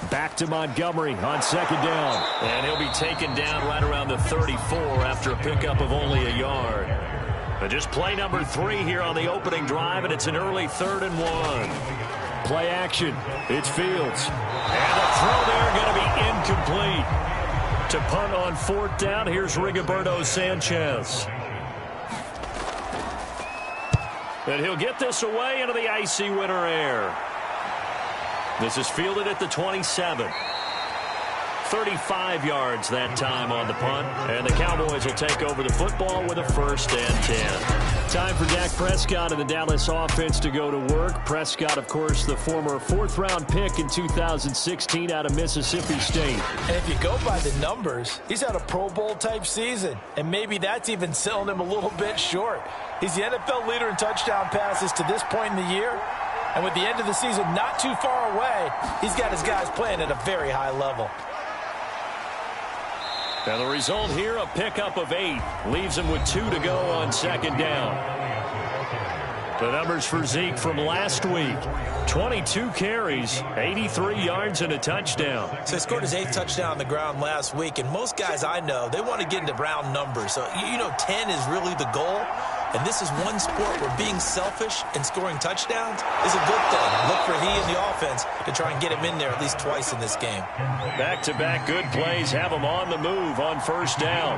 Back to Montgomery on second down. And he'll be taken down right around the 34 after a pickup of only a yard. But just play number 3 here on the opening drive, and it's an early 3rd and 1. Play action. It's Fields. And the throw there going to be incomplete. To punt on 4th down, here's Rigoberto Sanchez. And he'll get this away into the icy winter air. This is fielded at the 27. 35 yards that time on the punt. And the Cowboys will take over the football with a 1st and 10. Time for Dak Prescott and the Dallas offense to go to work. Prescott, of course, the former 4th-round pick in 2016 out of Mississippi State. And if you go by the numbers, he's had a Pro Bowl-type season. And maybe that's even selling him a little bit short. He's the NFL leader in touchdown passes to this point in the year. And with the end of the season not too far away, he's got his guys playing at a very high level. And the result here, a pickup of 8. Leaves him with 2 to go on 2nd down. The numbers for Zeke from last week. 22 carries, 83 yards, and a touchdown. So he scored his 8th touchdown on the ground last week. And most guys I know, they want to get into round numbers. So, 10 is really the goal. And this is one sport where being selfish and scoring touchdowns is a good thing. Look for he and the offense to try and get him in there at least twice in this game. Back-to-back good plays have him on the move on 1st down.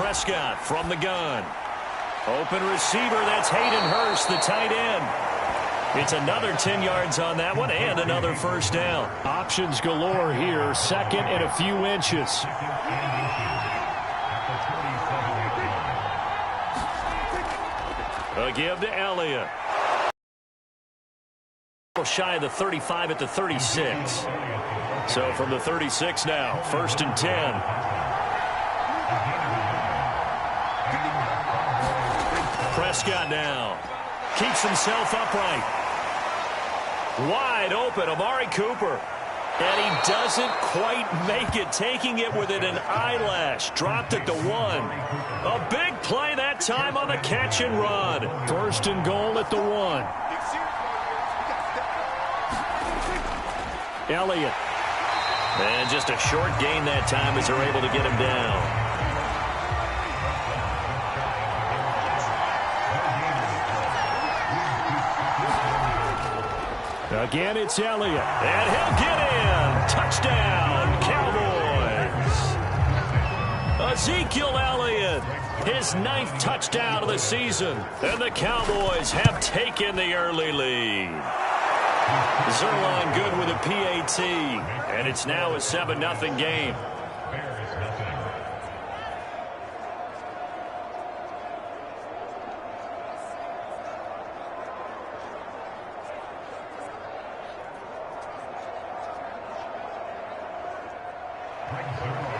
Prescott from the gun. Open receiver, that's Hayden Hurst, the tight end. It's another 10 yards on that one and another 1st down. Options galore here, 2nd and a few inches. A give to Elliott. Shy of the 35 at the 36. So from the 36 now, 1st and 10. Prescott now keeps himself upright. Wide open, Amari Cooper. And he doesn't quite make it, taking it within an eyelash. Dropped at the 1. A big play that time on the catch and run. 1st and goal at the 1. Elliott. And just a short gain that time as they're able to get him down. Again, it's Elliott. And he'll get in. Touchdown, Cowboys. Ezekiel Elliott, his 9th touchdown of the season. And the Cowboys have taken the early lead. Zerline good with a PAT. And it's now a 7-0 game.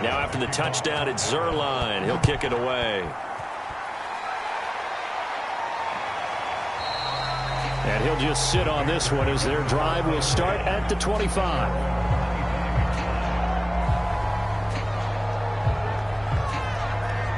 Now after the touchdown, it's Zerline. He'll kick it away. And he'll just sit on this one as their drive will start at the 25.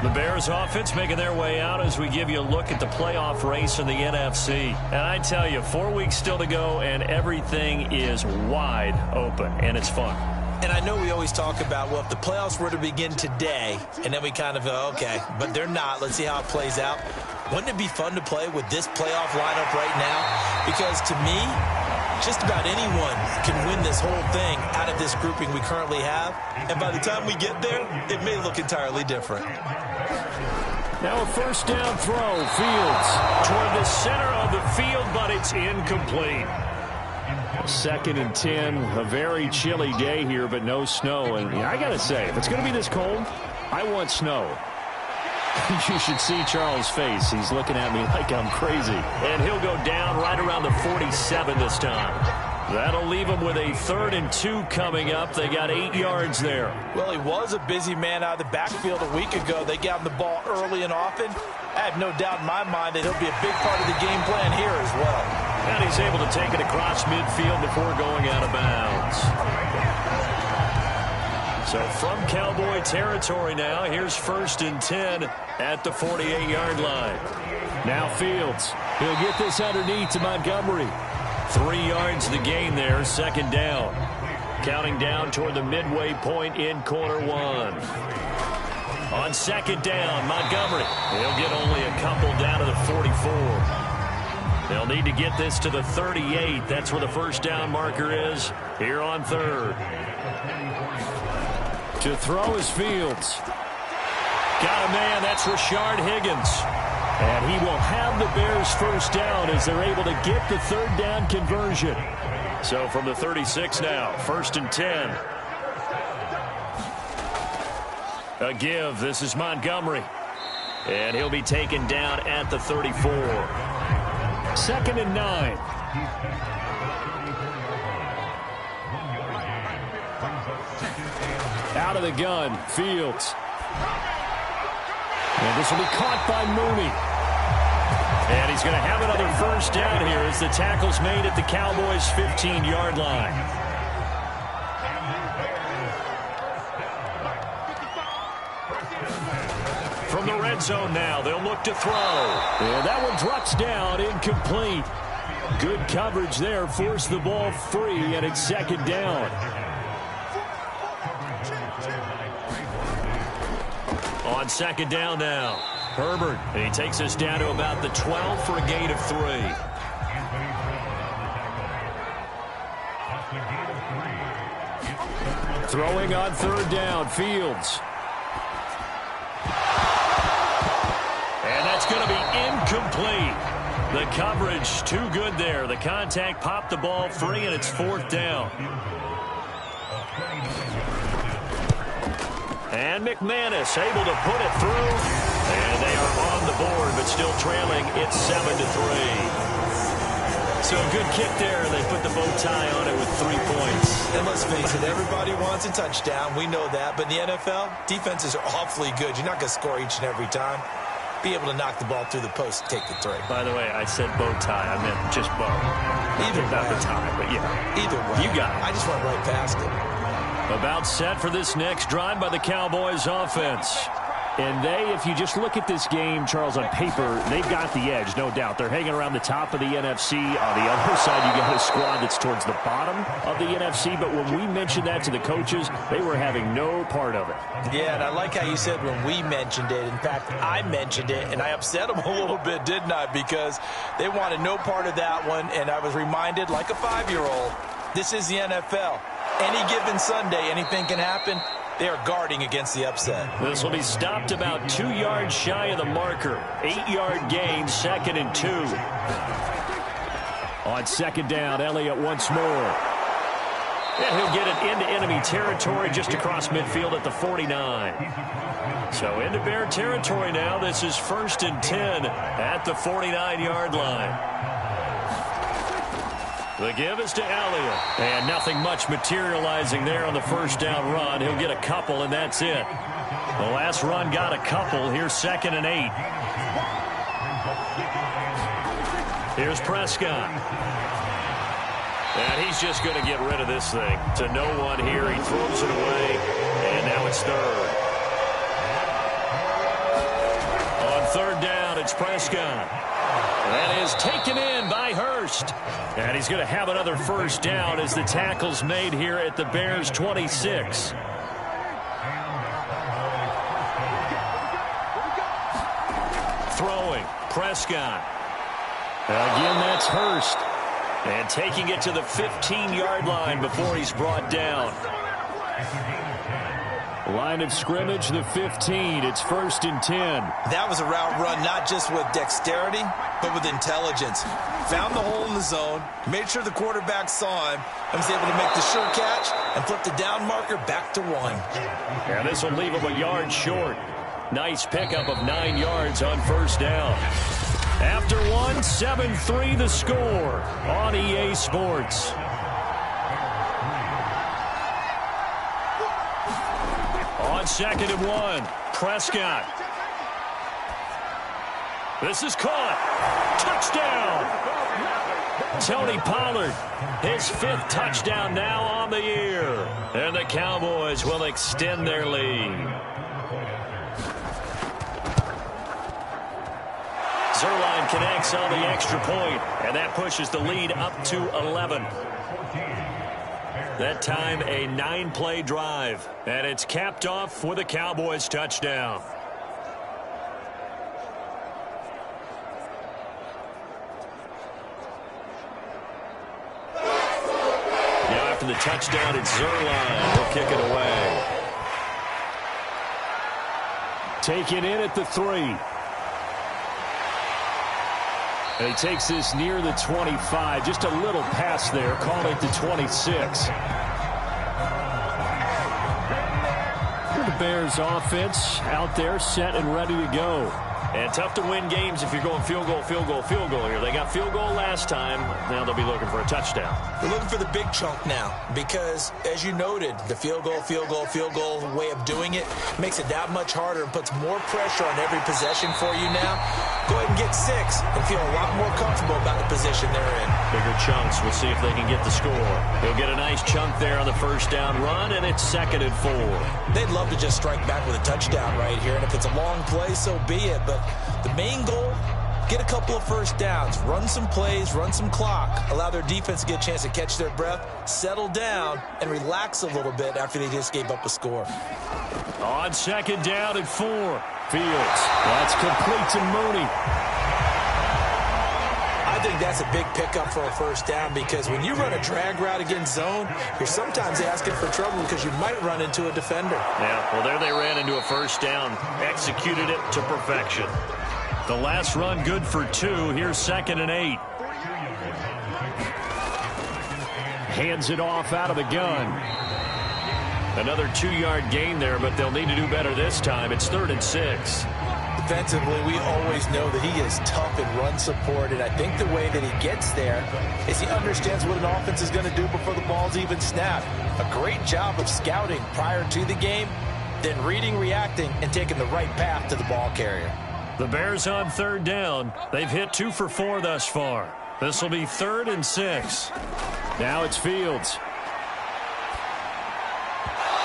The Bears offense making their way out as we give you a look at the playoff race in the NFC. And I tell you, 4 weeks still to go, and everything is wide open, and it's fun. And I know we always talk about, well, if the playoffs were to begin today, and then we kind of go, okay, but they're not. Let's see how it plays out. Wouldn't it be fun to play with this playoff lineup right now? Because to me, just about anyone can win this whole thing out of this grouping we currently have. And by the time we get there, it may look entirely different. Now a 1st down throw. Fields toward the center of the field, but it's incomplete. 2nd and 10, a very chilly day here, but no snow. And I got to say, if it's going to be this cold, I want snow. You should see Charles' face. He's looking at me like I'm crazy. And he'll go down right around the 47 this time. That'll leave him with a 3rd and 2 coming up. They got 8 yards there. Well, he was a busy man out of the backfield a week ago. They got him the ball early and often. I have no doubt in my mind that he'll be a big part of the game plan here as well. And he's able to take it across midfield before going out of bounds. So from Cowboy territory now, here's 1st and 10 at the 48-yard line. Now Fields. He'll get this underneath to Montgomery. 3 yards the gain there, 2nd down. Counting down toward the midway point in quarter 1. On 2nd down, Montgomery. He'll get only a couple down to the 44. They'll need to get this to the 38. That's where the 1st down marker is here on 3rd. To throw is Fields. Got a man. That's Rashard Higgins. And he will have the Bears 1st down as they're able to get the 3rd down conversion. So from the 36 now, 1st and 10. A give. This is Montgomery. And he'll be taken down at the 34. 2nd and 9. Out of the gun, Fields. And this will be caught by Mooney. And he's going to have another 1st down here as the tackle's made at the Cowboys' 15-yard line. From the red zone now, they'll look to throw. And that one drops down, incomplete. Good coverage there, forced the ball free, and it's 2nd down. On 2nd down now, Herbert. And he takes us down to about the 12 for a gain of 3. Throwing on 3rd down, Fields. And that's going to be incomplete. The coverage too good there. The contact popped the ball free, and it's 4th down. And McManus able to put it through. And they are on the board, but still trailing. It's 7-3. So a good kick there. They put the bow tie on it with 3 points. And let's face it, everybody wants a touchdown. We know that. But in the NFL, defenses are awfully good. You're not going to score each and every time. Be able to knock the ball through the post and take the 3. By the way, I said bow tie. I meant just bow. Either way. Not the tie, but yeah. Either way. You got it. I just went right past it. About set for this next drive by the Cowboys offense. And they, if you just look at this game, Charles, on paper, they've got the edge, no doubt. They're hanging around the top of the NFC. On the other side, you got a squad that's towards the bottom of the NFC. But when we mentioned that to the coaches, they were having no part of it. Yeah, and I like how you said when we mentioned it. In fact, I mentioned it, and I upset them a little bit, didn't I? Because they wanted no part of that one, and I was reminded, like a 5-year-old, this is the NFL. Any given Sunday, anything can happen. They are guarding against the upset. This will be stopped about 2 yards shy of the marker. 8-yard gain, 2nd and 2. On 2nd down, Elliott once more. And he'll get it into enemy territory just across midfield at the 49. So into Bear territory now. This is 1st and 10 at the 49-yard line. The give is to Elliott. And nothing much materializing there on the 1st down run. He'll get a couple, and that's it. The last run got a couple. Here's 2nd and 8. Here's Prescott. And he's just going to get rid of this thing. To no one here. He throws it away. And now it's 3rd. On 3rd down, it's Prescott. That is taken in by Hurst. And he's going to have another 1st down as the tackle's made here at the Bears' 26. Throwing, Prescott. Again, that's Hurst. And taking it to the 15-yard line before he's brought down. Line of scrimmage, the 15. It's 1st and 10. That was a route run not just with dexterity, but with intelligence. Found the hole in the zone, made sure the quarterback saw him, and was able to make the sure catch and flip the down marker back to 1. And this will leave him a yard short. Nice pickup of 9 yards on 1st down. After 1, 7-3 the score on EA Sports. On 2nd and 1, Prescott. This is caught. Touchdown. Tony Pollard, his 5th touchdown now on the year. And the Cowboys will extend their lead. Zerline connects on the extra point, and that pushes the lead up to 11. That time, a 9-play drive, and it's capped off with a Cowboys touchdown. Now after the touchdown, it's Zerline. He'll kick it away. Taken in at the 3. And he takes this near the 25. Just a little pass there. Call it the 26. The Bears offense out there set and ready to go. And tough to win games if you're going field goal, field goal, field goal here. They got field goal last time. Now they'll be looking for a touchdown. They're looking for the big chunk now because, as you noted, the field goal, field goal, field goal way of doing it makes it that much harder and puts more pressure on every possession for you now. Go ahead and get 6 and feel a lot more comfortable about the position they're in. Bigger chunks. We'll see if they can get the score. He'll get a nice chunk there on the first down run, and it's 2nd and 4. They'd love to just strike back with a touchdown right here, and if it's a long play, so be it. But the main goal, get a couple of first downs, run some plays, run some clock, allow their defense to get a chance to catch their breath, settle down, and relax a little bit after they just gave up a score. On 2nd down and 4. Fields. That's complete to Mooney. I think that's a big pickup for a first down because when you run a drag route against zone, you're sometimes asking for trouble because you might run into a defender. Yeah, well, there they ran into a first down, executed it to perfection. The last run good for 2. Here's 2nd and 8. Hands it off out of the gun. Another 2-yard gain there, but they'll need to do better this time. It's 3rd and 6. Defensively, we always know that he is tough in run support, and I think the way that he gets there is he understands what an offense is going to do before the ball's even snapped. A great job of scouting prior to the game, then reading, reacting, and taking the right path to the ball carrier. The Bears on 3rd down. They've hit 2 for 4 thus far. This will be 3rd and 6. Now it's Fields.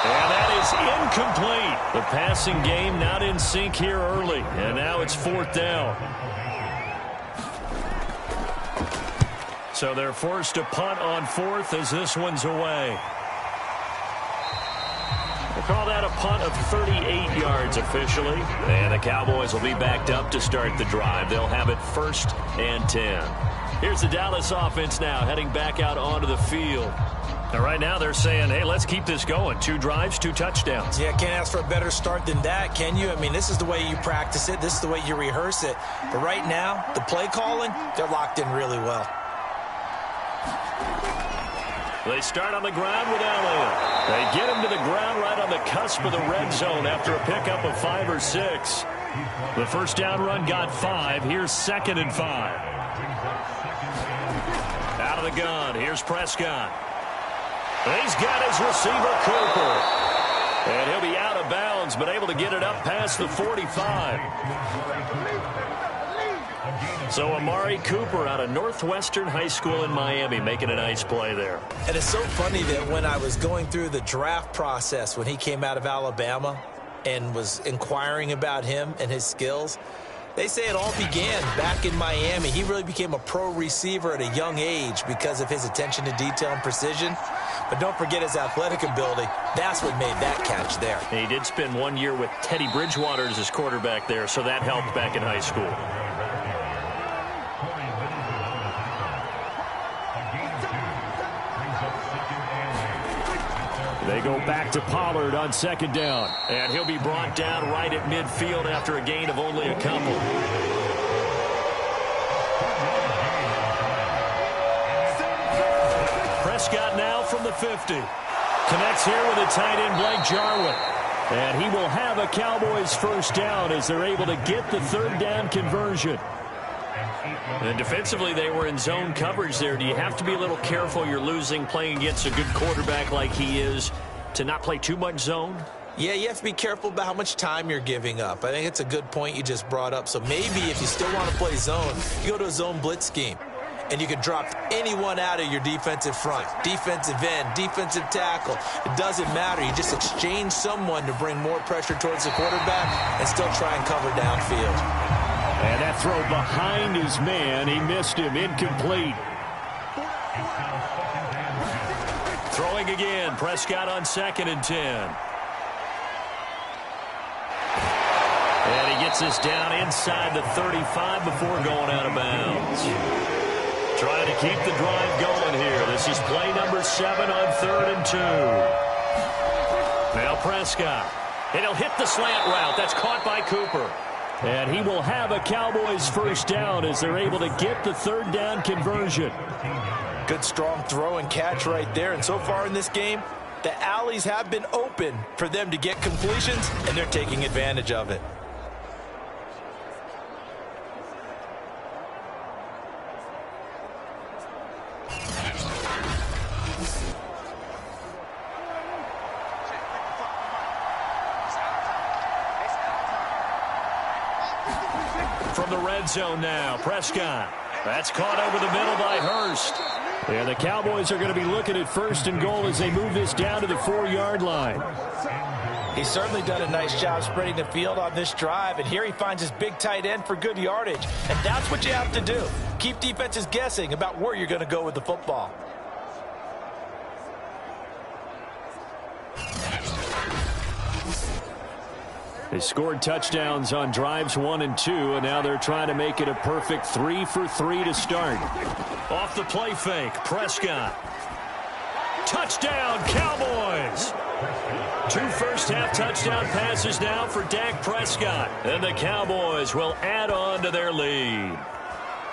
And that is incomplete. The passing game not in sync here early. And now it's 4th down. So they're forced to punt on 4th as this one's away. We'll call that a punt of 38 yards officially. And the Cowboys will be backed up to start the drive. They'll have it 1st and 10. Here's the Dallas offense now heading back out onto the field. And right now they're saying, hey, let's keep this going. 2 drives, 2 touchdowns. Yeah, can't ask for a better start than that, can you? I mean, this is the way you practice it. This is the way you rehearse it. But right now, the play calling, they're locked in really well. They start on the ground with Elliott. They get him to the ground right on the cusp of the red zone after a pickup of 5 or 6. The first down run got 5. Here's 2nd and 5. Out of the gun. Here's Prescott. He's got his receiver, Cooper. And he'll be out of bounds, but able to get it up past the 45. So Amari Cooper out of Northwestern High School in Miami making a nice play there. And it's so funny that when I was going through the draft process when he came out of Alabama and was inquiring about him and his skills, they say it all began back in Miami. He really became a pro receiver at a young age because of his attention to detail and precision. But don't forget his athletic ability. That's what made that catch there. And he did spend 1 year with Teddy Bridgewater as his quarterback there, so that helped back in high school. They go back to Pollard on 2nd down. And he'll be brought down right at midfield after a gain of only a couple. Prescott now from the 50. Connects here with a tight end, Blake Jarwin. And he will have a Cowboys first down as they're able to get the 3rd down conversion. And defensively, they were in zone coverage there. Do you have to be a little careful? You're losing playing against a good quarterback like he is to not play too much zone? Yeah, you have to be careful about how much time you're giving up. I think it's a good point you just brought up. So maybe if you still want to play zone, you go to a zone blitz scheme. And you can drop anyone out of your defensive front. Defensive end, defensive tackle. It doesn't matter. You just exchange someone to bring more pressure towards the quarterback and still try and cover downfield. And that throw behind his man. He missed him. Incomplete. Throwing again. Prescott on 2nd and 10. And he gets this down inside the 35 before going out of bounds. Trying to keep the drive going here. This is play number 7 on 3rd and 2. Now Prescott. And he'll hit the slant route. That's caught by Cooper. And he will have a Cowboys first down as they're able to get the 3rd down conversion. Good strong throw and catch right there. And so far in this game, the alleys have been open for them to get completions, and they're taking advantage of it. From the red zone now, Prescott. That's caught over the middle by Hurst. Yeah, the Cowboys are going to be looking at 1st and goal as they move this down to the 4-yard line. He's certainly done a nice job spreading the field on this drive, and here he finds his big tight end for good yardage. And that's what you have to do. Keep defenses guessing about where you're going to go with the football. They scored touchdowns on drives 1 and 2, and now they're trying to make it a perfect 3 for 3 to start. Off the play fake, Prescott. Touchdown, Cowboys! 2 first-half touchdown passes now for Dak Prescott. And the Cowboys will add on to their lead.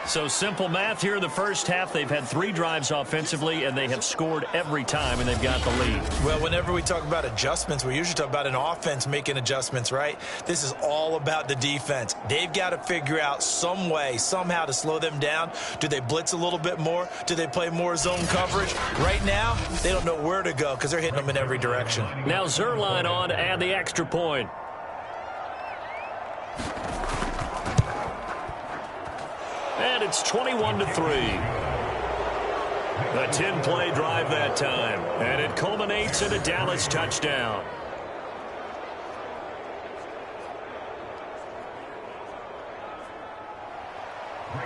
So simple math here in the first half. They've had 3 drives offensively, and they have scored every time, and they've got the lead. Well, whenever we talk about adjustments, we usually talk about an offense making adjustments, right? This is all about the defense. They've got to figure out some way, somehow to slow them down. Do they blitz a little bit more? Do they play more zone coverage? Right now, they don't know where to go because they're hitting them in every direction. Now Zerline on to add the extra point. And it's 21-3. A 10-play drive that time. And it culminates in a Dallas touchdown.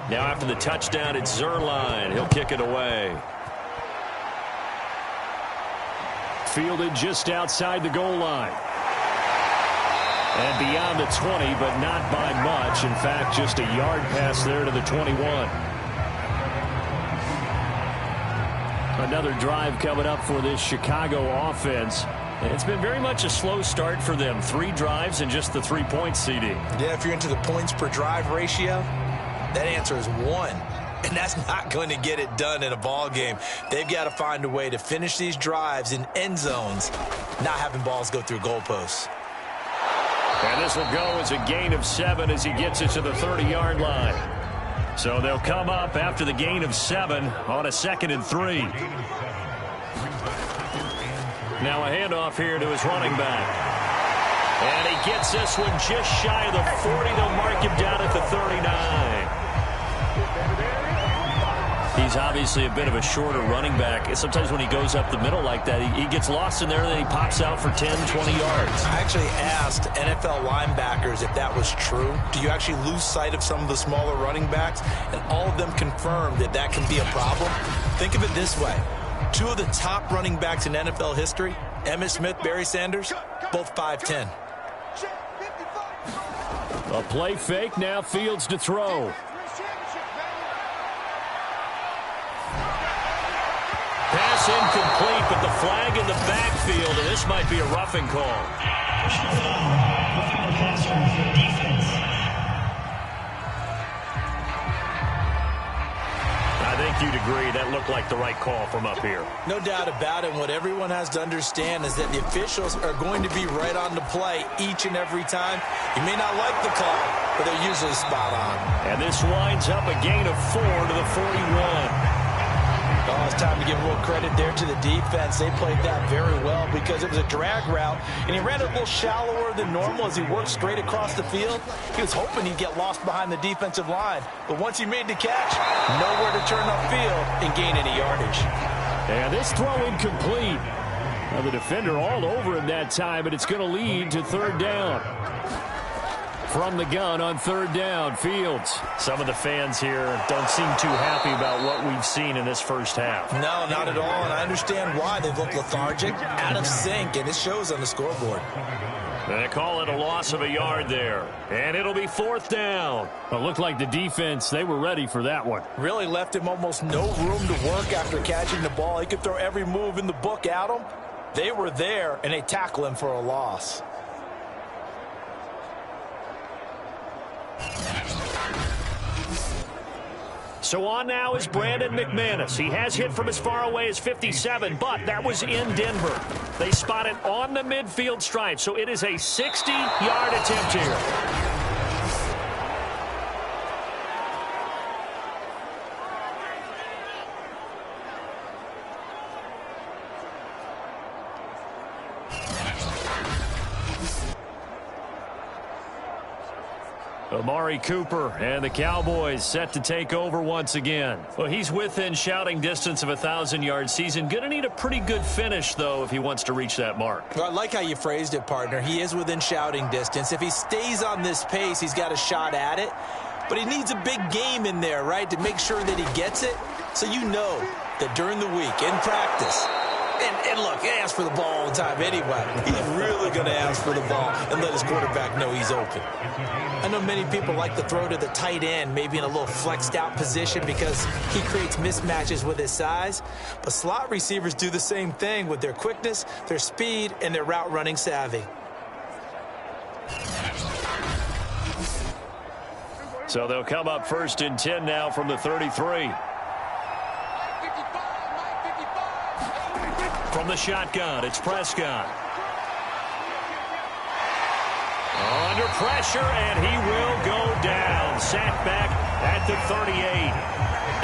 Now after the touchdown, it's Zerline. He'll kick it away. Fielded just outside the goal line. And beyond the 20, but not by much. In fact, just a yard pass there to the 21. Another drive coming up for this Chicago offense. It's been very much a slow start for them. 3 drives and just the 3 points, CD. Yeah, if you're into the points per drive ratio, that answer is 1. And that's not going to get it done in a ball game. They've got to find a way to finish these drives in end zones, not having balls go through goalposts. And this will go as a gain of 7 as he gets it to the 30-yard line. So they'll come up after the gain of 7 on a 2nd and 3. Now a handoff here to his running back. And he gets this one just shy of the 40. They'll mark him down at the 39. He's obviously a bit of a shorter running back. And sometimes when he goes up the middle like that, he gets lost in there, and then he pops out for 10, 20 yards. I actually asked NFL linebackers if that was true. Do you actually lose sight of some of the smaller running backs? And all of them confirmed that that can be a problem. Think of it this way. 2 of the top running backs in NFL history, Emmitt Smith, Barry Sanders, both 5'10". A play fake, now Fields to throw. Pass incomplete, but the flag in the backfield, and this might be a roughing call. I think you'd agree that looked like the right call from up here. No doubt about it. What everyone has to understand is that the officials are going to be right on the play each and every time. You may not like the call, but they're usually spot on. And this winds up a gain of 4 to the 41. Oh, it's time to give a little credit there to the defense. They played that very well because it was a drag route, and he ran it a little shallower than normal as he worked straight across the field. He was hoping he'd get lost behind the defensive line, but once he made the catch, nowhere to turn upfield and gain any yardage. And this throw incomplete. Now the defender all over him that time, but it's going to lead to third down. From the gun on third down, Fields. Some of the fans here don't seem too happy about what we've seen in this first half. No, not at all, and I understand why. They've looked lethargic, out of sync, and it shows on the scoreboard. They call it a loss of a yard there, and it'll be fourth down. Well, it looked like the defense, they were ready for that one. Really left him almost no room to work after catching the ball. He could throw every move in the book at him. They were there, and they tackle him for a loss. So on now is Brandon McManus. He has hit from as far away as 57, but that was in Denver. They spot it on the midfield stripe, so it is a 60-yard attempt here. Amari Cooper and the Cowboys set to take over once again. Well, he's within shouting distance of a 1,000-yard season. Going to need a pretty good finish, though, if he wants to reach that mark. Well, I like how you phrased it, partner. He is within shouting distance. If he stays on this pace, he's got a shot at it. But he needs a big game in there, right, to make sure that he gets it. So you know that during the week, in practice, and look, he asks for the ball all the time anyway. He's really going to ask for the ball and let his quarterback know he's open. I know many people like to throw to the tight end, maybe in a little flexed out position because he creates mismatches with his size. But slot receivers do the same thing with their quickness, their speed, and their route running savvy. So they'll come up first and 10 now from the 33. From the shotgun, it's Prescott. Under pressure, and he will go down. Sack back at the 38.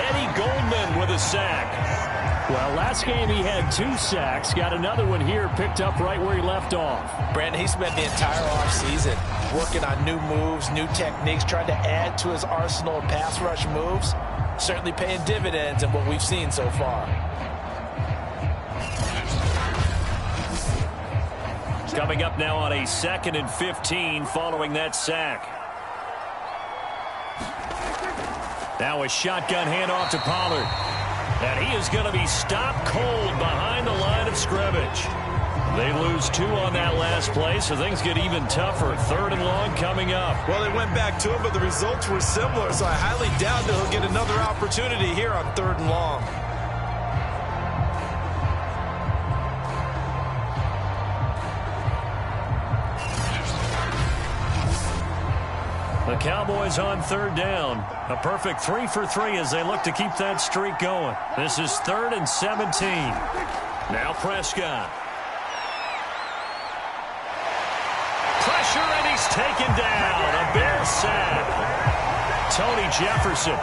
Eddie Goldman with a sack. Well, last game he had 2 sacks. Got another one here, picked up right where he left off. Brandon, he spent the entire offseason working on new moves, new techniques, trying to add to his arsenal of pass rush moves. Certainly paying dividends in what we've seen so far. Coming up now on a 2nd and 15 following that sack. Now a shotgun handoff to Pollard. And he is going to be stopped cold behind the line of scrimmage. They lose 2 on that last play, so things get even tougher. 3rd and long coming up. Well, they went back to him, but the results were similar, so I highly doubt that he'll get another opportunity here on 3rd and long. The Cowboys on 3rd down. A perfect 3 for 3 as they look to keep that streak going. This is 3rd and 17. Now Prescott. Pressure, and he's taken down. A Bear sack. Tony Jefferson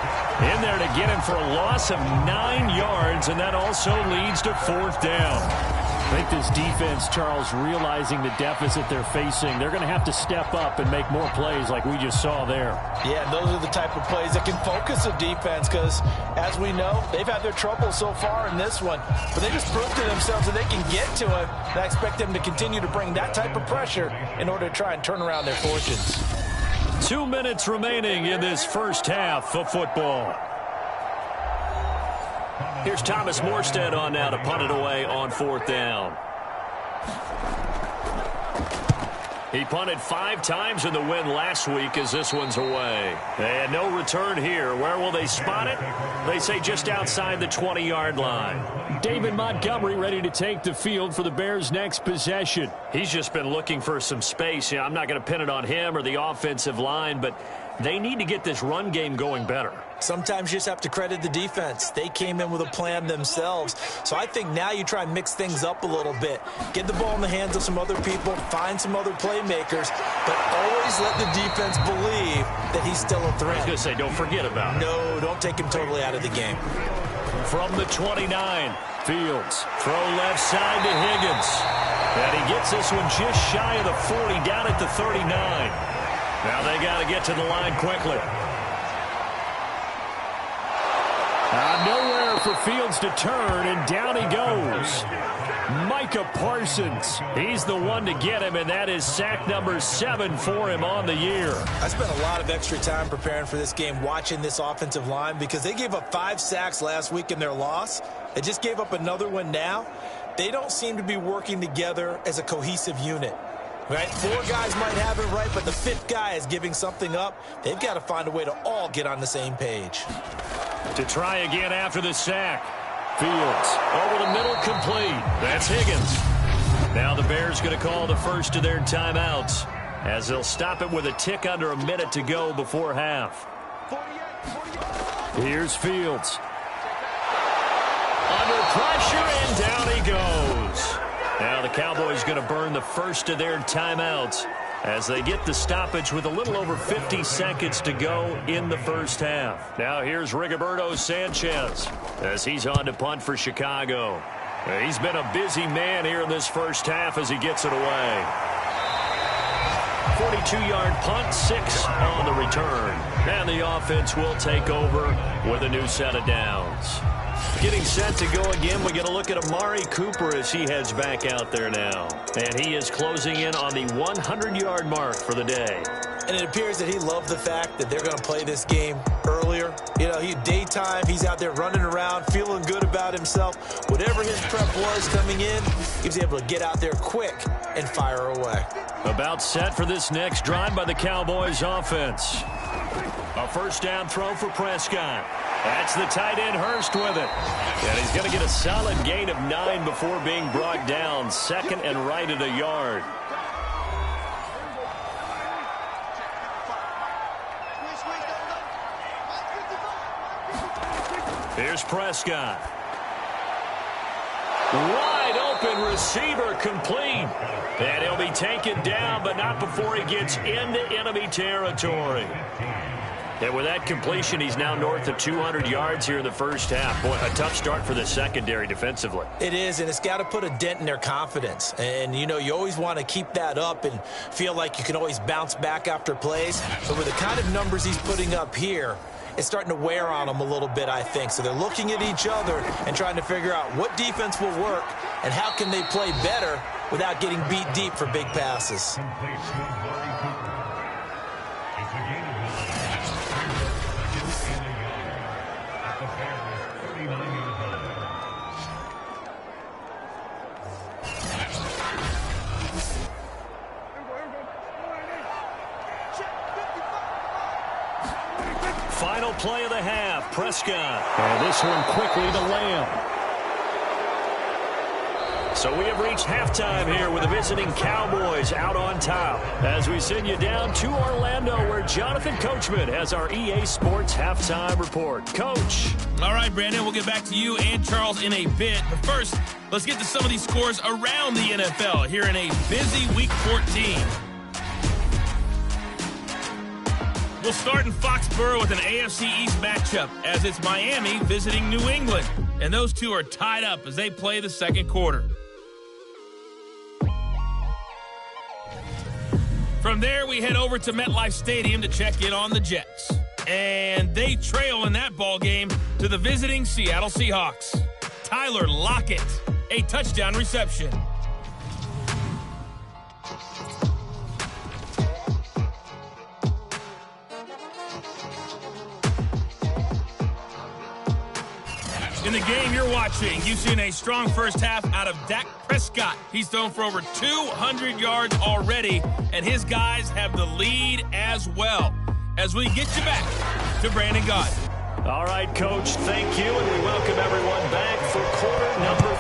in there to get him for a loss of 9 yards, and that also leads to 4th down. I think this defense, Charles, realizing the deficit they're facing, they're going to have to step up and make more plays like we just saw there. Yeah, those are the type of plays that can focus a defense because, as we know, they've had their trouble so far in this one. But they just proved to themselves that they can get to it, and I expect them to continue to bring that type of pressure in order to try and turn around their fortunes. 2 minutes remaining in this first half of football. Here's Thomas Morstead on now to punt it away on 4th down. He punted 5 times in the win last week as this one's away. And no return here. Where will they spot it? They say just outside the 20-yard line. David Montgomery ready to take the field for the Bears' next possession. He's just been looking for some space. I'm not going to pin it on him or the offensive line, but they need to get this run game going better. Sometimes you just have to credit the defense. They came in with a plan themselves. So I think now you try and mix things up a little bit. Get the ball in the hands of some other people, find some other playmakers, but always let the defense believe that he's still a threat. I was going to say, don't forget about it. No, don't take him totally out of the game. from the 29. Fields, throw left side to Higgins. And he gets this one just shy of the 40, down at the 39. Now they got to get to the line quickly. Nowhere for Fields to turn, and down he goes. Micah Parsons, he's the one to get him, and that is sack number 7 for him on the year. I spent a lot of extra time preparing for this game, watching this offensive line, because they gave up 5 sacks last week in their loss. They just gave up another one now. They don't seem to be working together as a cohesive unit. Right? 4 guys might have it right, but the 5th guy is giving something up. They've got to find a way to all get on the same page. To try again after the sack. Fields over the middle, complete. That's Higgins. Now the Bears going to call the first of their timeouts as they'll stop it with a tick under a minute to go before half. Here's Fields. Under pressure, and down he goes. Now the Cowboys going to burn the first of their timeouts as they get the stoppage with a little over 50 seconds to go in the first half. Now here's Rigoberto Sanchez as he's on to punt for Chicago. He's been a busy man here in this first half as he gets it away. 42-yard punt, 6 on the return. And the offense will take over with a new set of downs. Getting set to go again, we're going to look at Amari Cooper as he heads back out there now. And he is closing in on the 100-yard mark for the day. And it appears that he loved the fact that they're going to play this game earlier. You know, daytime, he's out there running around, feeling good about himself. Whatever his prep was coming in, he was able to get out there quick and fire away. About set for this next drive by the Cowboys offense. A first down throw for Prescott. That's the tight end Hurst with it. And he's going to get a solid gain of 9 before being brought down. Second and right at a yard. Here's Prescott. Wide open receiver, complete. And he'll be taken down, but not before he gets into enemy territory. And with that completion, he's now north of 200 yards here in the first half. Boy, a tough start for the secondary defensively. It is, and it's got to put a dent in their confidence. And, you know, you always want to keep that up and feel like you can always bounce back after plays. But with the kind of numbers he's putting up here, it's starting to wear on them a little bit, I think. So they're looking at each other and trying to figure out what defense will work and how can they play better without getting beat deep for big passes. Final play of the half, Prescott. And this one quickly to Lamb. So we have reached halftime here with the visiting Cowboys out on top. As we send you down to Orlando, where Jonathan Coachman has our EA Sports halftime report. Coach. All right, Brandon, we'll get back to you and Charles in a bit. But first, let's get to some of these scores around the NFL here in a busy Week 14. We'll start in Foxborough with an AFC East matchup as it's Miami visiting New England. And those two are tied up as they play the second quarter. From there, we head over to MetLife Stadium to check in on the Jets. And they trail in that ball game to the visiting Seattle Seahawks. Tyler Lockett, a touchdown reception. In the game you're watching, you've seen a strong first half out of Dak Prescott. He's thrown for over 200 yards already, and his guys have the lead as well. As we get you back to Brandon Gaudin. All right, Coach, thank you, and we welcome everyone back for quarter number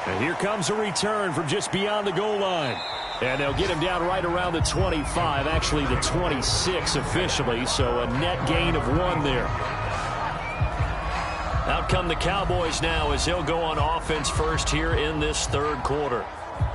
3. And here comes a return from just beyond the goal line. And they'll get him down right around the 25, actually the 26 officially, so a net gain of 1 there. Out come the Cowboys now as they'll go on offense first here in this third quarter.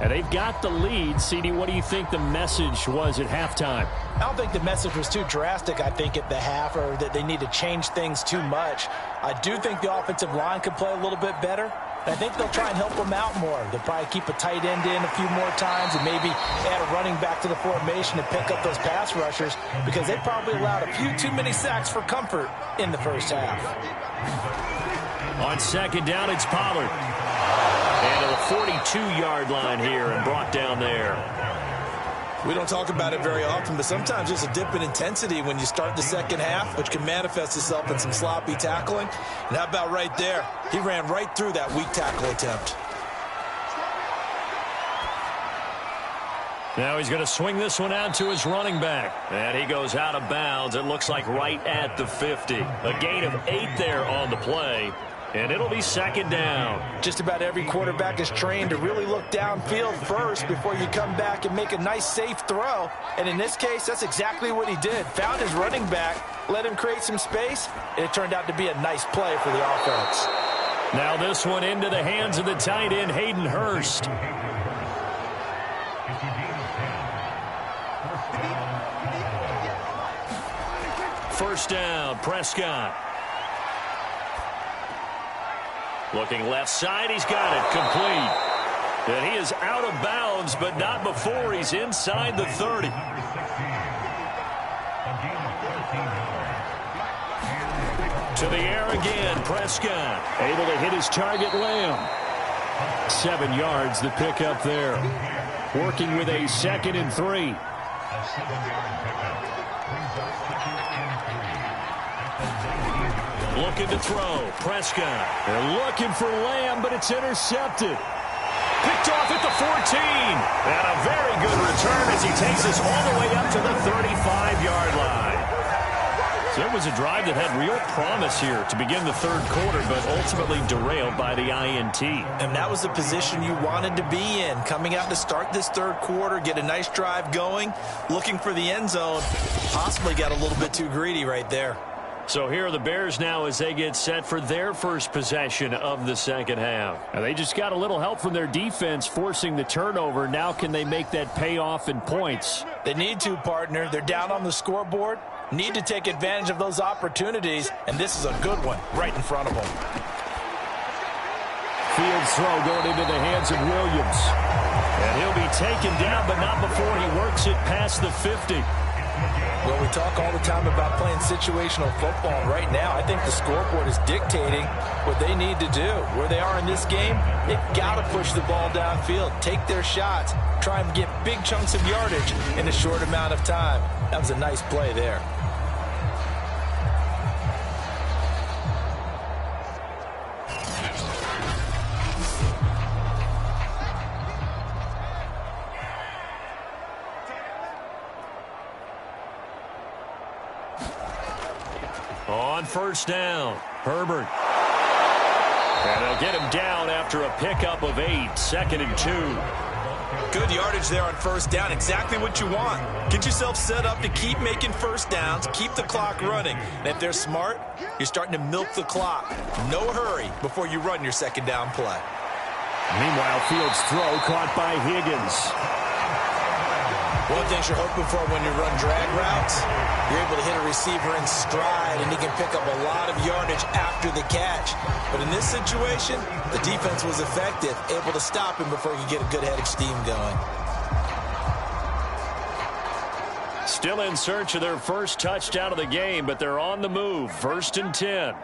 And they've got the lead. CD, what do you think the message was at halftime? I don't think the message was too drastic, I think, at the half, or that they need to change things too much. I do think the offensive line could play a little bit better. I think they'll try and help them out more. They'll probably keep a tight end in a few more times and maybe add a running back to the formation to pick up those pass rushers, because they probably allowed a few too many sacks for comfort in the first half. On second down, it's Pollard. And to the 42-yard line here and brought down there. We don't talk about it very often, but sometimes there's a dip in intensity when you start the second half, which can manifest itself in some sloppy tackling. And how about right there? He ran right through that weak tackle attempt. Now he's going to swing this one out to his running back. And he goes out of bounds. It looks like right at the 50. A gain of 8 there on the play. And it'll be second down. Just about every quarterback is trained to really look downfield first before you come back and make a nice, safe throw. And in this case, that's exactly what he did. Found his running back, let him create some space, and it turned out to be a nice play for the offense. Now this one into the hands of the tight end, Hayden Hurst. First down, Prescott. Looking left side, he's got it, complete. And he is out of bounds, but not before he's inside the 30. To the air again, Prescott. Able to hit his target, Lamb. 7 yards, the pickup there. Working with a 2nd and 3. Looking to throw, Prescott. They're looking for Lamb, but it's intercepted. Picked off at the 14. And a very good return as he takes us all the way up to the 35-yard line. So it was a drive that had real promise here to begin the third quarter, but ultimately derailed by the INT. And that was the position you wanted to be in, coming out to start this third quarter, get a nice drive going, looking for the end zone. Possibly got a little bit too greedy right there. So here are the Bears now as they get set for their first possession of the second half. Now they just got a little help from their defense forcing the turnover. Now can they make that pay off in points? They need to, partner. They're down on the scoreboard. Need to take advantage of those opportunities, and this is a good one right in front of them. Field throw going into the hands of Williams. And he'll be taken down, but not before he works it past the 50. Well, we talk all the time about playing situational football. Right now, I think the scoreboard is dictating what they need to do. Where they are in this game, they've got to push the ball downfield, take their shots, try and get big chunks of yardage in a short amount of time. That was a nice play there. On first down, Herbert. And they'll get him down after a pickup of 8, 2nd and 2. Good yardage there on first down. Exactly what you want. Get yourself set up to keep making first downs, keep the clock running. And if they're smart, you're starting to milk the clock. No hurry before you run your second down play. Meanwhile, Fields' throw caught by Higgins. One thing you're hoping for when you run drag routes, you're able to hit a receiver in stride, and he can pick up a lot of yardage after the catch. But in this situation, the defense was effective, able to stop him before he could get a good head of steam going. Still in search of their first touchdown of the game, but they're on the move. 1st and 10.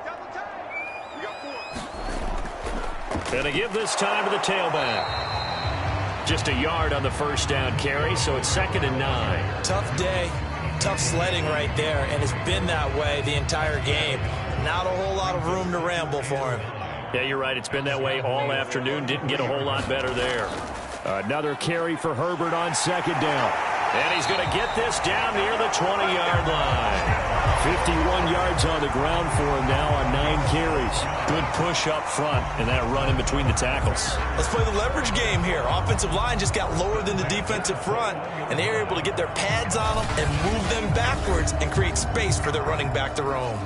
Gonna give this time to the tailback. Just a yard on the first down carry, so it's 2nd and 9. Tough day, tough sledding right there, and it's been that way the entire game. Not a whole lot of room to ramble for him. Yeah, you're right. It's been that way all afternoon. Didn't get a whole lot better there. Another carry for Herbert on 2nd down. And he's going to get this down near the 20-yard line. 51 yards on the ground for him now on 9 carries. Good push up front and that run in between the tackles. Let's play the leverage game here. Offensive line just got lower than the defensive front, and they were able to get their pads on them and move them backwards and create space for their running back to roam.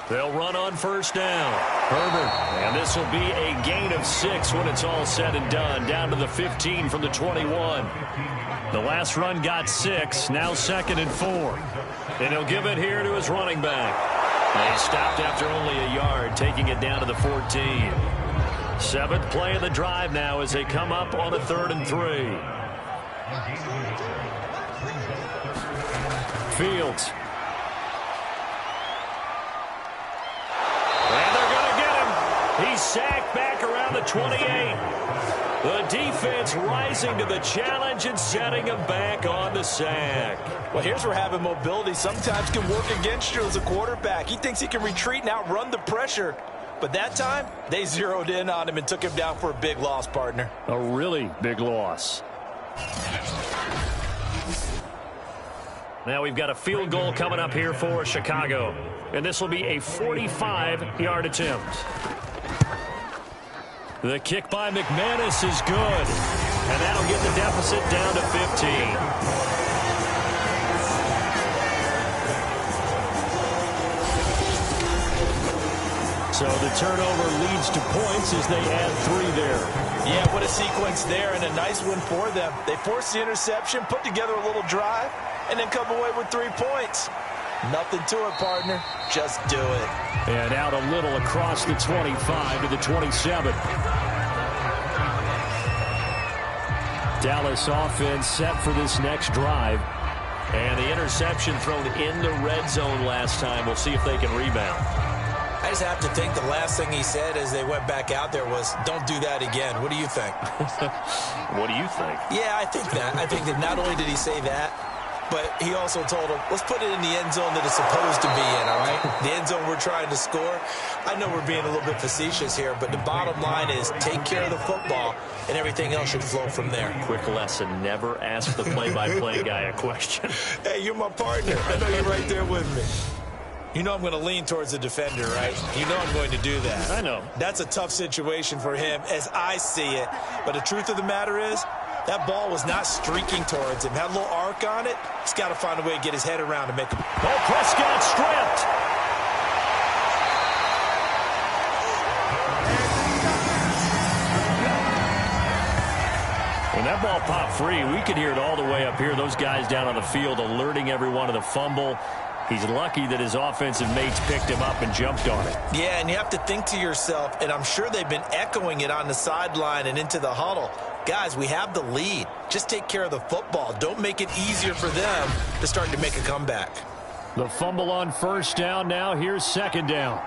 They'll run on first down. Herbert. And this will be a gain of 6 when it's all said and done. Down to the 15 from the 21. The last run got 6. Now 2nd and 4. And he'll give it here to his running back. And he stopped after only a yard, taking it down to the 14. 7th play of the drive now as they come up on a 3rd and 3. Fields. And they're going to get him. He's sacked back around the 28. The defense rising to the challenge and setting him back on the sack. Well, here's where having mobility sometimes can work against you as a quarterback. He thinks he can retreat and outrun the pressure. But that time, they zeroed in on him and took him down for a big loss, partner. A really big loss. Now we've got a field goal coming up here for Chicago. And this will be a 45-yard attempt. The kick by McManus is good. And that'll get the deficit down to 15. So the turnover leads to points as they add 3 there. Yeah, what a sequence there, and a nice one for them. They forced the interception, put together a little drive, and then come away with 3 points. Nothing to it, partner. Just do it. And out a little across the 25 to the 27. Dallas offense set for this next drive. And the interception thrown in the red zone last time. We'll see if they can rebound. I just have to think the last thing he said as they went back out there was, don't do that again. What do you think? What do you think? Yeah, I think that. I think that not only did he say that, but he also told him, let's put it in the end zone that it's supposed to be in, all right? The end zone we're trying to score. I know we're being a little bit facetious here, but the bottom line is take care of the football, and everything else should flow from there. Quick lesson, never ask the play-by-play guy a question. Hey, you're my partner. I know you're right there with me. You know I'm going to lean towards the defender, right? You know I'm going to do that. I know. That's a tough situation for him as I see it. But the truth of the matter is, that ball was not streaking towards him. Had a little arc on it. He's got to find a way to get his head around to make him. Oh, Prescott stripped. When that ball popped free, we could hear it all the way up here. Those guys down on the field alerting everyone of the fumble. He's lucky that his offensive mates picked him up and jumped on it. Yeah, and you have to think to yourself, and I'm sure they've been echoing it on the sideline and into the huddle. Guys, we have the lead. Just take care of the football. Don't make it easier for them to start to make a comeback. The fumble on first down now. Here's 2nd down.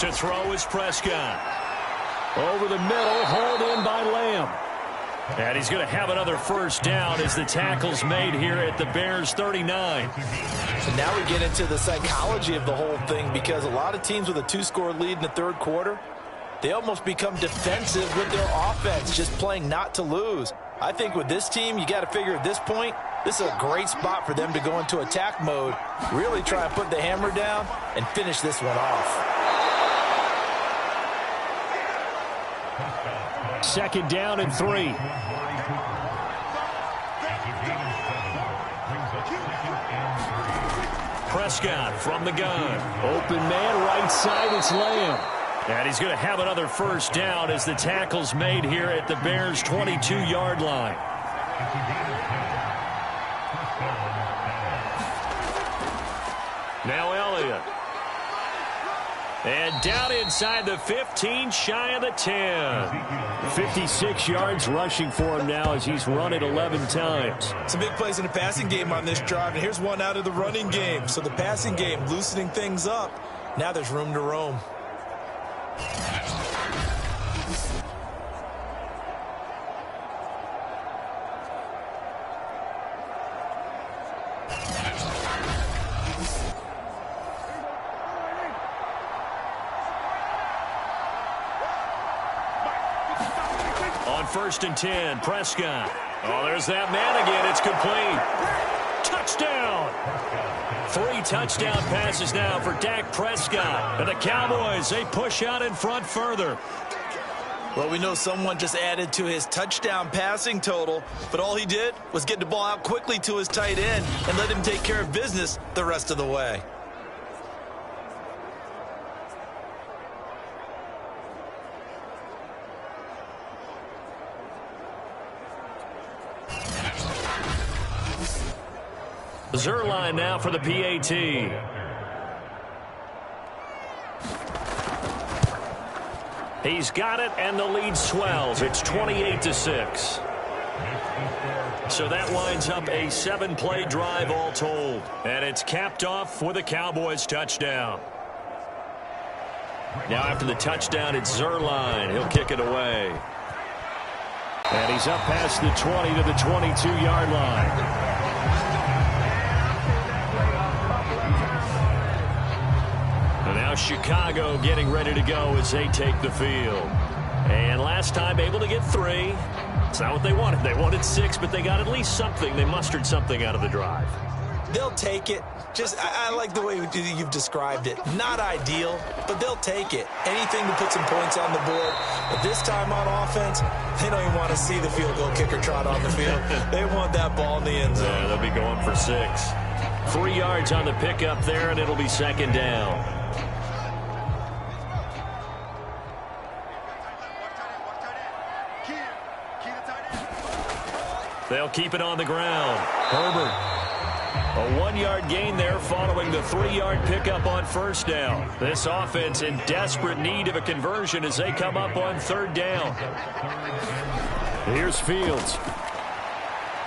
To throw is Prescott. Over the middle, hauled in by Lamb. And he's going to have another first down as the tackle's made here at the Bears' 39. So now we get into the psychology of the whole thing, because a lot of teams with a 2-score lead in the 3rd quarter, they almost become defensive with their offense, just playing not to lose. I think with this team, you got to figure at this point, this is a great spot for them to go into attack mode, really try and put the hammer down and finish this one off. 2nd down and 3. Prescott from the gun. Open man, right side, it's Lamb. And he's going to have another first down as the tackle's made here at the Bears' 22-yard line. Now Elliott. And down inside the 15, shy of the 10. 56 yards rushing for him now as he's run it 11 times. Some big plays in the passing game on this drive, and here's one out of the running game. So the passing game loosening things up. Now there's room to roam. On 1st and 10, Prescott. Oh, there's that man again. It's complete. Touchdown. 3 touchdown passes now for Dak Prescott. And the Cowboys, they push out in front further. Well, we know someone just added to his touchdown passing total, but all he did was get the ball out quickly to his tight end and let him take care of business the rest of the way. Zerline now for the PAT. He's got it, and the lead swells. It's 28-6. So that winds up a 7-play drive all told. And it's capped off with a Cowboys touchdown. Now after the touchdown, it's Zerline. He'll kick it away. And he's up past the 20 to the 22-yard line. Now Chicago getting ready to go as they take the field. And last time able to get 3. It's not what they wanted. They wanted 6, but they got at least something. They mustered something out of the drive. They'll take it. I like the way you've described it. Not ideal, but they'll take it. Anything to put some points on the board. But this time on offense, they don't even want to see the field goal kicker trot on the field. They want that ball in the end zone. Yeah, they'll be going for 6. 3 yards on the pickup there, and it'll be second down. They'll keep it on the ground. Herbert. A 1-yard gain there following the 3-yard pickup on first down. This offense in desperate need of a conversion as they come up on third down. Here's Fields.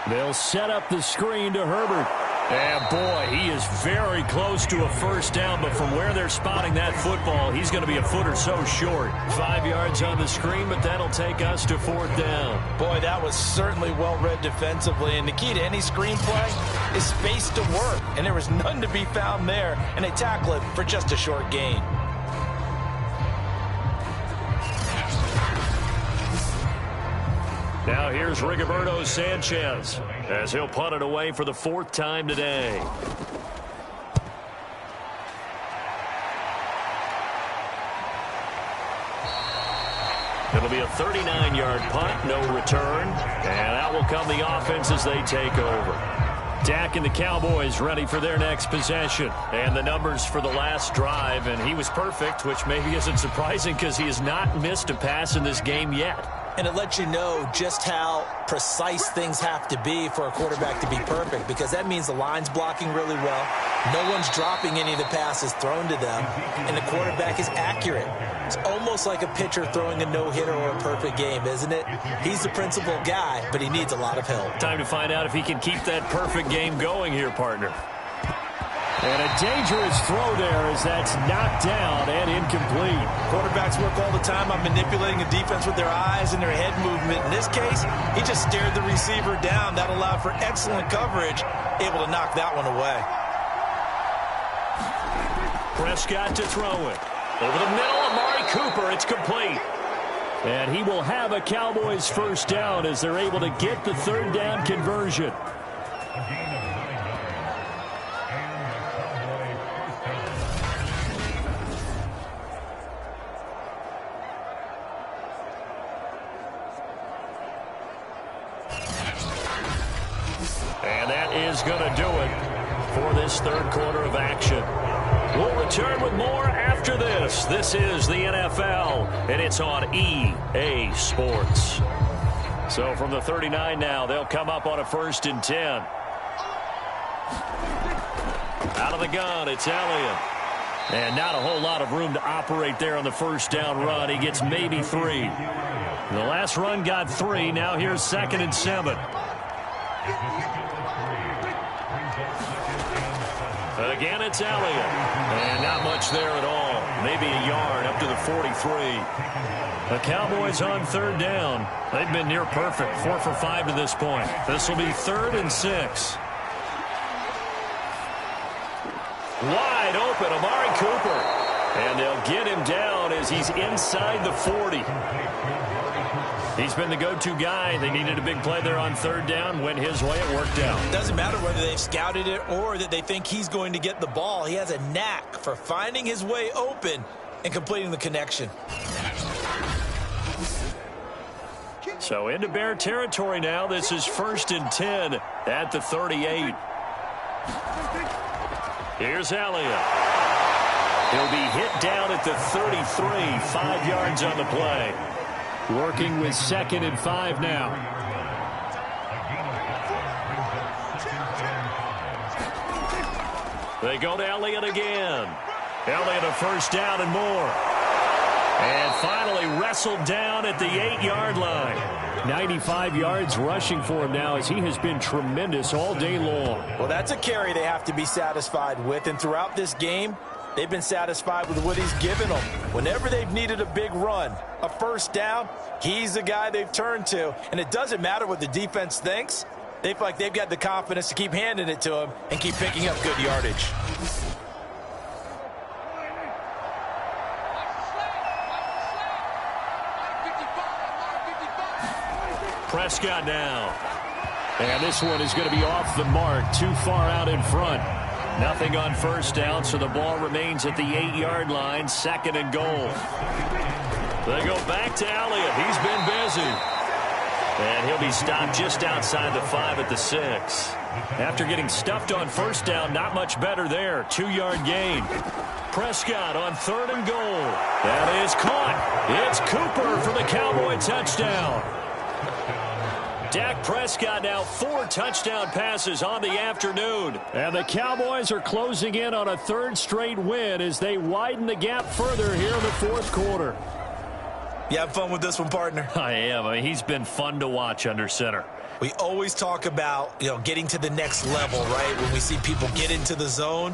They'll set up the screen to Herbert. And boy, he is very close to a first down, but from where they're spotting that football, he's going to be a foot or so short. 5 yards on the screen, but that'll take us to fourth down. Boy, that was certainly well-read defensively, and the key to any screenplay is space to work, and there was none to be found there, and they tackle it for just a short gain. Now here's Rigoberto Sanchez as he'll punt it away for the 4th time today. It'll be a 39-yard punt, no return, and out will come the offense as they take over. Dak and the Cowboys ready for their next possession. And the numbers for the last drive, and he was perfect, which maybe isn't surprising because he has not missed a pass in this game yet. And it lets you know just how precise things have to be for a quarterback to be perfect, because that means the line's blocking really well. No one's dropping any of the passes thrown to them, and the quarterback is accurate. It's almost like a pitcher throwing a no-hitter or a perfect game, isn't it? He's the principal guy, but he needs a lot of help. Time to find out if he can keep that perfect game going here, partner. And a dangerous throw there as that's knocked down and incomplete. Quarterbacks work all the time on manipulating a defense with their eyes and their head movement. In this case, he just stared the receiver down. That allowed for excellent coverage, able to knock that one away. Prescott to throw it. Over the middle, Amari Cooper. It's complete. And he will have a Cowboys first down as they're able to get the third down conversion. And that is going to do it for this third quarter of action. We'll return with more after this. This is the NFL, and it's on EA Sports. So from the 39 now, they'll come up on a 1st and 10. Out of the gun, it's Elliott. And not a whole lot of room to operate there on the first down run. He gets maybe 3. The last run got 3. Now here's 2nd and 7. Again, it's Elliott. And not much there at all. Maybe a yard up to the 43. The Cowboys on 3rd down. They've been near perfect. 4 for 5 to this point. This will be 3rd and 6. Wide open, Amari Cooper. And they'll get him down as he's inside the 40. He's been the go-to guy. They needed a big play there on 3rd down. Went his way. It worked out. Doesn't matter whether they've scouted it or that they think he's going to get the ball. He has a knack for finding his way open and completing the connection. So into Bear territory now. This is 1st and 10 at the 38. Here's Elliott. He'll be hit down at the 33, 5 yards on the play. Working with 2nd and 5 now. They go to Elliott again. Elliott a 1st down and more. And finally wrestled down at the 8-yard line. 95 yards rushing for him now as he has been tremendous all day long. Well, that's a carry they have to be satisfied with. And throughout this game, they've been satisfied with what he's given them. Whenever they've needed a big run, a 1st down, he's the guy they've turned to. And it doesn't matter what the defense thinks. They feel like they've got the confidence to keep handing it to him and keep picking up good yardage. Prescott now. And this one is going to be off the mark, too far out in front. Nothing on 1st down, so the ball remains at the 8-yard line, 2nd and goal. They go back to Elliott. He's been busy. And he'll be stopped just outside the 5 at the 6. After getting stuffed on 1st down, not much better there. 2-yard gain. Prescott on 3rd and goal. That is caught. It's Cooper for the Cowboy touchdown. Dak Prescott now 4 touchdown passes on the afternoon. And the Cowboys are closing in on a 3rd straight win as they widen the gap further here in the 4th quarter. You have fun with this one, partner? I am. I mean, he's been fun to watch under center. We always talk about, getting to the next level, right? When we see people get into the zone,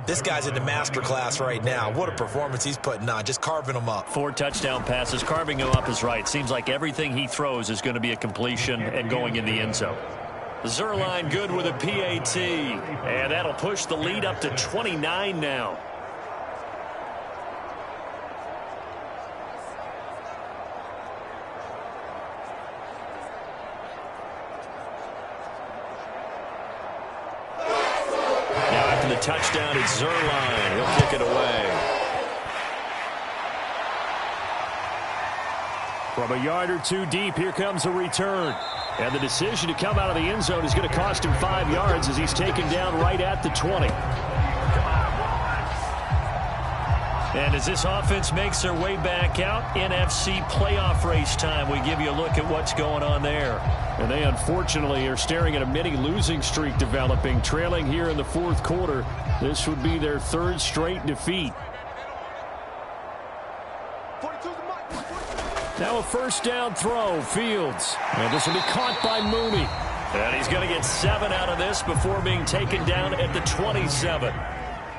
this guy's in the master class right now. What a performance he's putting on, just carving them up. 4 touchdown passes. Carving him up is right. Seems like everything he throws is going to be a completion and going in the end zone. Zerline good with a PAT. And that'll push the lead up to 29 now. Touchdown at Zerline. He'll kick it away. From a yard or 2 deep, here comes a return. And the decision to come out of the end zone is going to cost him 5 yards as he's taken down right at the 20. And as this offense makes their way back out, NFC playoff race time, we give you a look at what's going on there. And they unfortunately are staring at a mini losing streak developing, trailing here in the 4th quarter. This would be their 3rd straight defeat. Now a 1st down throw, Fields. And this will be caught by Mooney. And he's going to get 7 out of this before being taken down at the 27.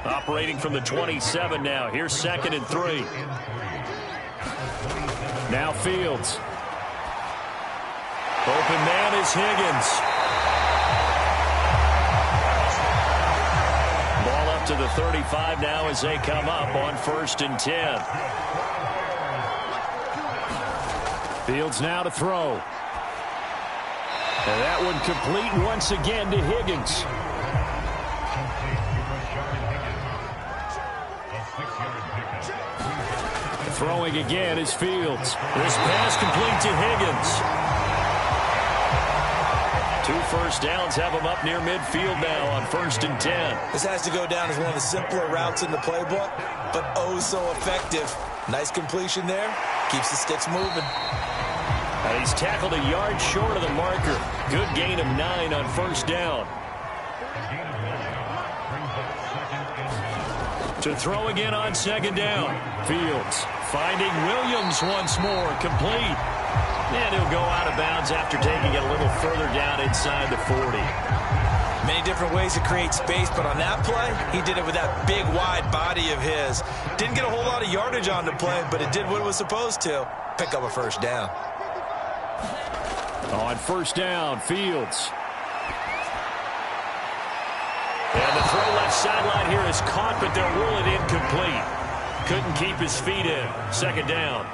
Operating from the 27 now. Here's 2nd and 3. Now Fields. Open man is Higgins. Ball up to the 35 now as they come up on 1st and 10. Fields now to throw. And that one complete once again to Higgins. Throwing again is Fields. This pass complete to Higgins. 2 1st downs have him up near midfield now on 1st and 10. This has to go down as one of the simpler routes in the playbook, but oh so effective. Nice completion there. Keeps the sticks moving. And he's tackled a yard short of the marker. Good gain of 9 on 1st down. To throw again on 2nd down. Fields finding Williams once more. Complete. And he'll go out of bounds after taking it a little further down inside the 40. Many different ways to create space, but on that play, he did it with that big, wide body of his. Didn't get a whole lot of yardage on the play, but it did what it was supposed to. Pick up a 1st down. On 1st down, Fields. And the throw left sideline here is caught, but they'll rule it incomplete. Couldn't keep his feet in. 2nd down.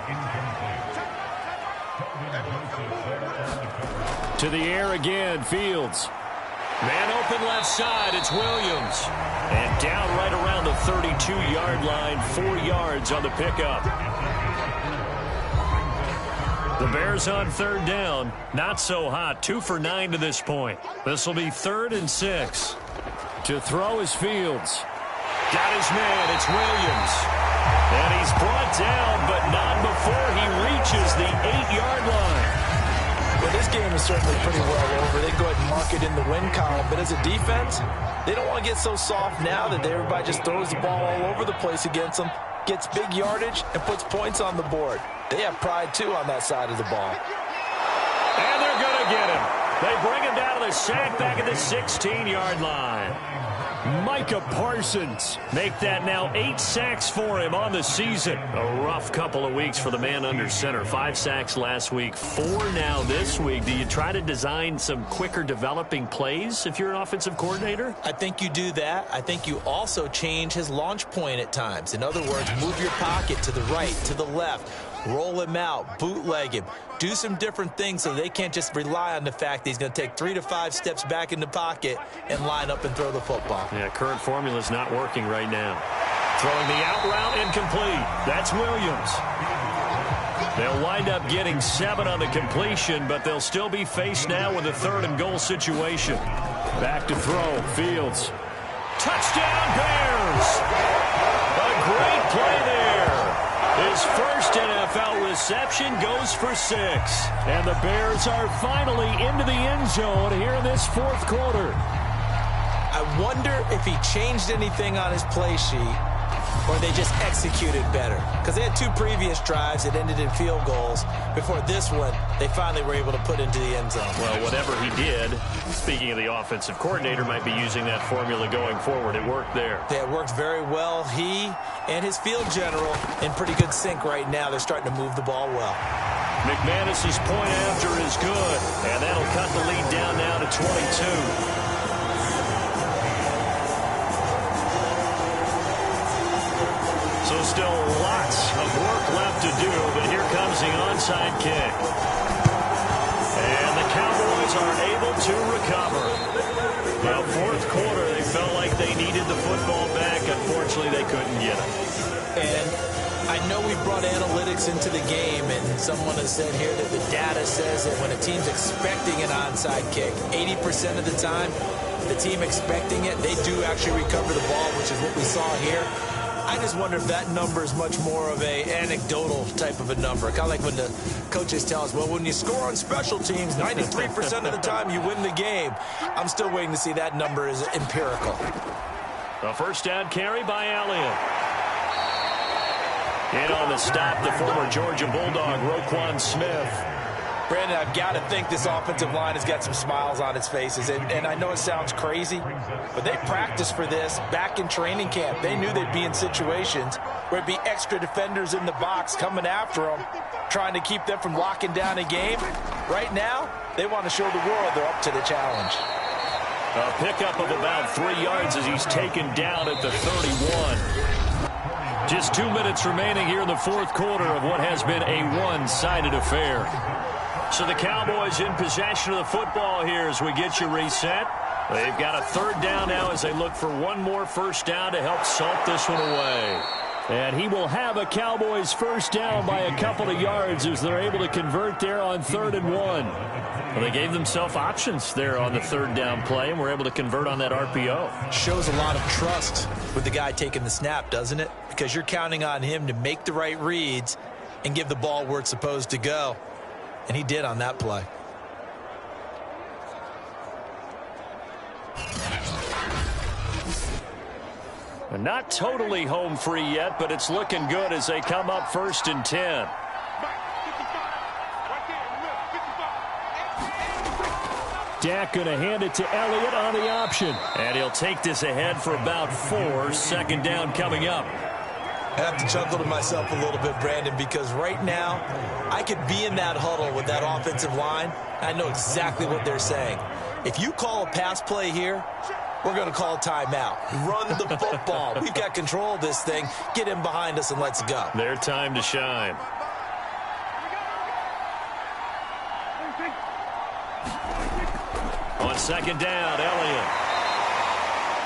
To the air again, Fields. Man open left side, it's Williams. And down right around the 32-yard line, 4 yards on the pickup. The Bears on third down. Not so hot. 2 for 9 to this point. This will be 3rd and 6. To throw is Fields. Got his man. It's Williams. And he's brought down, but not before he reaches the 8-yard line. Well, this game is certainly pretty well over. They go ahead and mark it in the win column. But as a defense, they don't want to get so soft now that everybody just throws the ball all over the place against them, gets big yardage, and puts points on the board. They have pride, too, on that side of the ball. And they're going to get him. They bring him down to the sack back at the 16-yard line. Micah Parsons. Make that now 8 sacks for him on the season. A rough couple of weeks for the man under center. 5 sacks last week, 4 now this week. Do you try to design some quicker developing plays if you're an offensive coordinator? I think you do that. I think you also change his launch point at times. In other words, move your pocket to the right, to the left. Roll him out, bootleg him, do some different things so they can't just rely on the fact that he's going to take 3 to 5 steps back in the pocket and line up and throw the football. Yeah, current formula is not working right now. Throwing the out route incomplete. That's Williams. They'll wind up getting 7 on the completion, but they'll still be faced now with a 3rd and goal situation. Back to throw, Fields. Touchdown, Bears! A great play there. His first NFL reception goes for 6. And the Bears are finally into the end zone here in this 4th quarter. I wonder if he changed anything on his play sheet or they just executed better. Because they had 2 previous drives that ended in field goals. Before this one, they finally were able to put into the end zone. Well, whatever he did, speaking of the offensive coordinator, might be using that formula going forward. It worked there. Yeah, it worked very well. He and his field general in pretty good sync right now. They're starting to move the ball well. McManus's point after is good, and that'll cut the lead down now to 22. So still lots of work left to do, but here comes the onside kick. And the Cowboys are able to recover. Now, 4th quarter, they felt like they needed the football back. Unfortunately, they couldn't get it. And I know we brought analytics into the game, and someone has said here that the data says that when a team's expecting an onside kick, 80% of the time, the team expecting it, they do actually recover the ball, which is what we saw here. I just wonder if that number is much more of a anecdotal type of a number. Kind of like when the coaches tell us, well, when you score on special teams, 93% of the time you win the game. I'm still waiting to see that number is empirical. A first down carry by Elliott. In on the stop, the former Georgia Bulldog, Roquan Smith. Brandon, I've got to think this offensive line has got some smiles on its faces. And I know it sounds crazy, but they practiced for this back in training camp. They knew they'd be in situations where it'd be extra defenders in the box coming after them, trying to keep them from locking down a game. Right now, they want to show the world they're up to the challenge. A pickup of about 3 yards as he's taken down at the 31. Just 2 minutes remaining here in the 4th quarter of what has been a one-sided affair. So the Cowboys in possession of the football here as we get you reset. They've got a 3rd down now as they look for one more first down to help salt this one away. And he will have a Cowboys first down by a couple of yards as they're able to convert there on 3rd and 1. Well, they gave themselves options there on the 3rd down play and were able to convert on that RPO. Shows a lot of trust with the guy taking the snap, doesn't it? Because you're counting on him to make the right reads and give the ball where it's supposed to go. And he did on that play. Not totally home free yet, but it's looking good as they come up 1st and 10. Dak going to hand it to Elliott on the option. And he'll take this ahead for about 4. 2nd down coming up. I have to chuckle to myself a little bit, Brandon, because right now I could be in that huddle with that offensive line. I know exactly what they're saying. If you call a pass play here, we're going to call a timeout. Run the football. We've got control of this thing. Get him behind us and let's go. Their time to shine. On 2nd down, Elliott.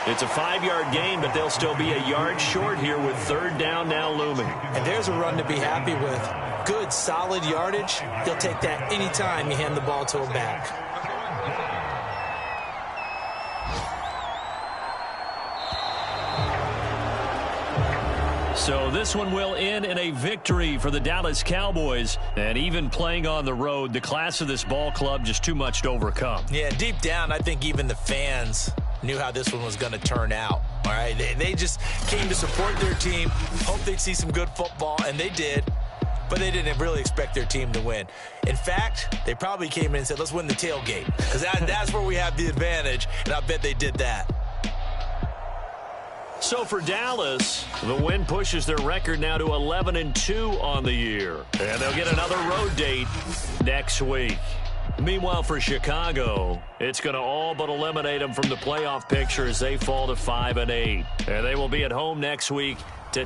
It's a 5-yard gain, but they'll still be a yard short here with 3rd down now looming. And there's a run to be happy with. good, solid yardage, he'll take that anytime you hand the ball to him back. So this one will end in a victory for the Dallas Cowboys. And even playing on the road, the class of this ball club just too much to overcome. Yeah, deep down, I think even the fans knew how this one was going to turn out. All right, they just came to support their team, hoped they'd see some good football, and they did. But they didn't really expect their team to win. In fact, they probably came in and said, let's win the tailgate, because that's where we have the advantage, and I bet they did that. So for Dallas, the win pushes their record now to 11-2 on the year. And they'll get another road date next week. Meanwhile, for Chicago, it's going to all but eliminate them from the playoff picture as they fall to 5-8. And they will be at home next week to